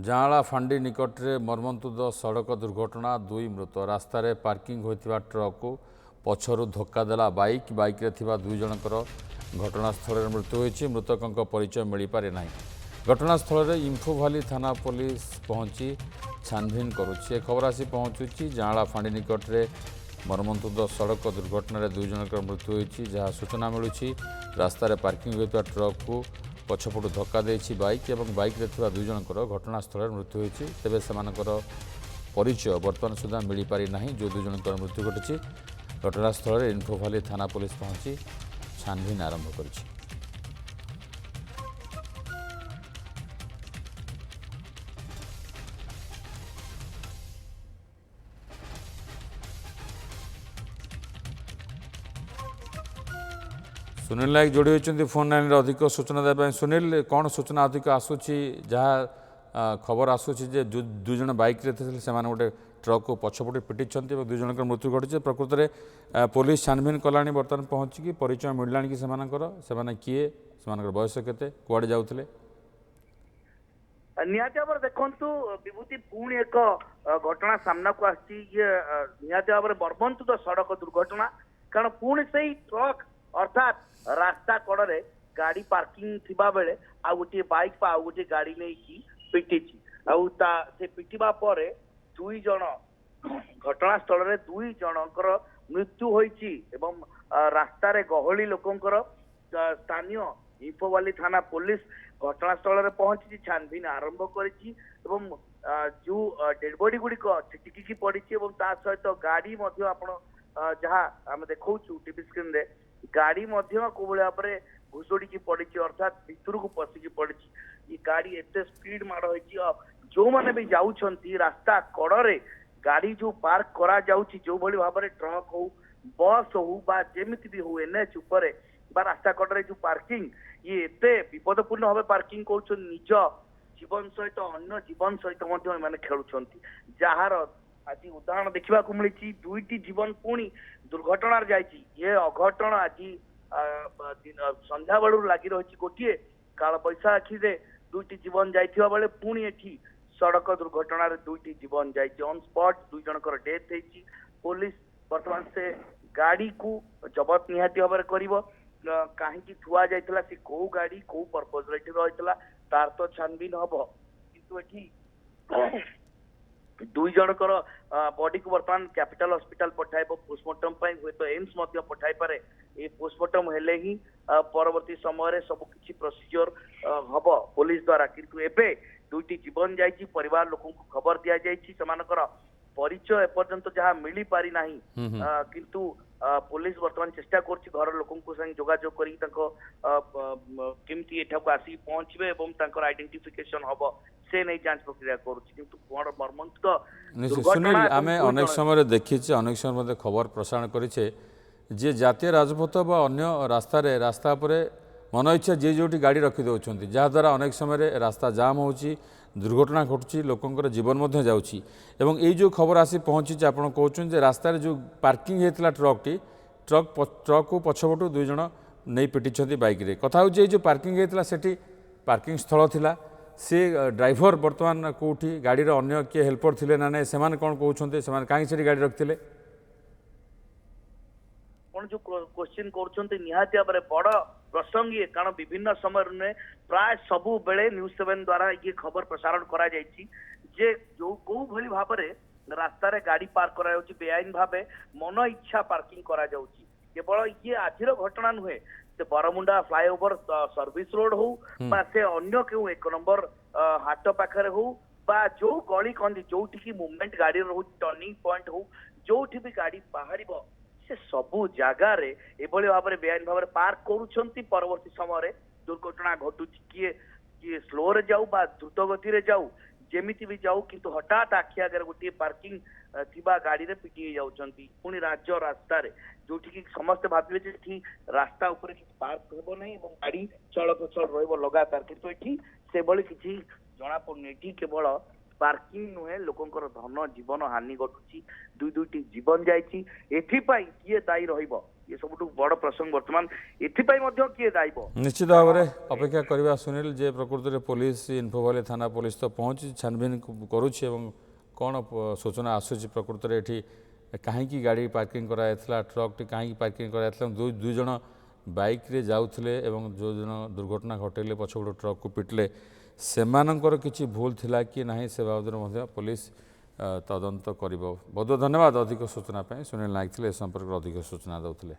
जाँला फांडी निकट में मर्मन्तुद सड़क दुर्घटना दुई मृत रास्तार पार्किंग होता ट्रक को पछरु धक्का देला बाइक रे थिबा दुई जनकर घटनास्थल में मृत्यु होती मृतकों परिचय मिल पारे ना घटनास्थल में इम्फोभाली थाना पुलिस पहुंची छानभिन करुच्छे खबर आसी पहुंचुची जाँला फांडी निकट में मर्मन्तुद सड़क दुर्घटन दुई जनकर मृत्यु होती जहाँ सूचना मिलूँ रास्तार पार्किंग होता ट्रक को पछपटू धक्का देछि बाइक और बाइक रे थिबा दुई जनकर घटनास्थल में मृत्यु होती तेबे सेमानकर परिचय बर्तमान सुधा मिल पारि नाही जो दुई जनकर मृत्यु घटी घटनास्थल में इन्फोभाली थाना पुलिस पहुंची छानभिन आरंभ करिछि। सुनील नायक जोड़ी होती फोन लाइन अधिक सूचना देवाई सुनील कौन सूचना अधिक आसूची जहाँ खबर आसूची जे दुई जन बाइक रे थे से गोटे ट्रक को पछपटे पिटी दुई जन मृत्यु घटी प्रकृत में पुलिस छानभिन कला बर्तमान पहुँचिकी परिचय मिलला कि से किए से बयस के कुआड़े जाऊे निहाती भाव देखु विभूति पुणी एक घटना सामना को आसी निहाती भाव मर्मन्तुद सड़क दुर्घटना कारण पुणी से ट्रक अर्थात रास्ता कड़े गाड़ी पार्किंग थिबा बेले आ गोटे बाइक आ गोटे गाड़ी नहीं पिटी से पिटिबा पर दुई जन घटनास्थल में दुई जनकर मृत्यु होईची एवं रास्तार गहली लोकंकर स्थानीय इन्फोभाली थाना पुलिस घटनास्थल में पहुंची छानभिन आरंभ करिछि एवं जो डेड बॉडी गुड़िक छिटिकी पड़ी सहित गाड़ी आपण जहाँ आम देखु टीवी स्क्रीन रे गाड़ी को भाव में घुषुड़ी पड़ी अर्थात भितर को पशिकी पड़ी ये गाड़ी एत स्पीड माड़ हो जो मैंने भी जाऊँच रास्ता कड़े गाड़ी जो पार्क करा जाउछि जो भली भाव में ट्रक हो बस हो बा जेमिति भी हो एनएच उपर बा रास्ता कड़े जो पार्किंग ये एते विपदपूर्ण भाव पार्किंग कर निज जीवन सहित अन्य जीवन सहित खेलुं जार आज उदाहरण देखा मिली दुईटी जीवन पुणी दुर्घटना जाइए ये अघटन आज संध्या बेलू लगी रही गोटे काल बैशाखी दुईटी जीवन जाइथिबा बेले पुणी एठी सड़क दुर्घटना दुईटी जीवन जाइए ऑन स्पॉट दुई जनकर डेथ होती पुलिस वर्तमान से गाड़ी को जबत निहाती भाव में कहीं थुआ जाइथिला से कौ गाड़ी कौ पर्पज रही तार तो छानबिन हम किंतु दुई जनकर बॉडी को बर्तमान कैपिटल हॉस्पिटल पठाइब पोस्टमार्टम हुए तो एम्स पठाई पारे ये पोस्टमार्टम हेले ही परवर्ती समय सब किछि प्रोसीजर हम पुलिस द्वारा किंतु एबे दुईटी जीवन जाइछि परिवार लोक खबर दि जाइछि समानकर परिचय एपर्यंत जहाँ मिली पारि नाही किंतु पुलिस वर्तमान चेष्टा करछि घर लोक संग जोगाजोग करी केमती एठाको आसी पहुंचबे एवं तांकर आइडेंटिफिकेशन हबो से नहीं जांच प्रक्रिया करुछि किंतु कोन मर्मन्तुद सुनील आमे अनेक समय देखिछे अनेक समय खबर प्रसारण करिछे जे जातीय राजपथ बा अन्य रास्ता पर मन इच्छा जे जोटी गाड़ी रखी दौरान जहाद्वारा अनेक समय रास्ता जाम होची दुर्घटना घटुची लोकंकर जीवन जाउची एवं ये जो खबर आसी पहुँची आप कहते रास्तार जो पार्किंग होता ट्रक को पछपटू दुई जन नहीं पिटी बाइक रे कथा हो जो पार्किंग होता सेठी पार्किंग स्थल थिला से ड्राइवर बर्तमान कौटी गाड़ी अन्य किए हेल्पर थिले ना नहीं से कौन कहते से कहीं गाड़ी रखिले जो क्वेश्चन कर निहाती भाव में बड़ प्रसंग ये कारण विभिन्न समय प्राय सबु बेले न्यूज 7 द्वारा ये खबर प्रसारण करा जायछि जे जो को भली भाव में रास्ता रे गाड़ी पार्क करा जाउछि बेआईन भावे मन इच्छा पार्किंग करा जाउछि केवल ये आजिर घटना नुहे से बरमुंडा फ्लाईओवर सर्विस रोड हो बा से अन्य केउ एक नंबर हाट पाखरे हो बा जो गली कंदी जोठी मूवमेंट गाड़ी रहू टर्निंग पॉइंट हो जोठी भी गाड़ी बाहरिबो से सबु जगार एभली भाव में बेआईन भाव में पार्क करुछंती परवर्ती समय दुर्घटना घटुची किए स्लो रे जाऊ बा द्रुत गति रे जाऊ जेमिति भी जाऊ किंतु हठात आखि आगे गोटे पार्किंग थिबा गाड़ी रे पिटी जाउछंती पुणी राज्य रास्ता रे जोठी की समस्त भाबिबे जे रास्ता ऊपर कि पार्क हेबो नहीं एवं गाड़ी चलप्रचल रहइबो लगातार किंतु एठी से बळी किछि जणा पड़नी एठी केवल पार्किंग नुहे लोकंकर धन जीवन हानि घटुची दुईटी जीवन जाइछि एथिपाई किए दायी रहिबो ये सबुठु बड़ प्रसंग वर्तमान एथिपाई मध्य किए दायब निश्चित भाव में अपेक्षा करवा सुनील जे प्रकृति में पुलिस इन्फोवाली थाना पुलिस तो पहुँची छानबीन करुच्छे कौन सूचना आसूची प्रकृति में ये कहीं गाड़ी पार्किंग कराइला ट्रक टी कहीं पार्किंग कराइला दुई जन बाइक रे जाउथिले एवं जो जन दुर्घटना घटेले पछपट ट्रक को पिटले सेमानंकर किछि भूल थिला कि नहीं से बाबद पुलिस तदंत करिबो। बहुत बहुत धन्यवाद अधिक सूचना सुनील नायक थे संपर्क अधिक सूचना दौले।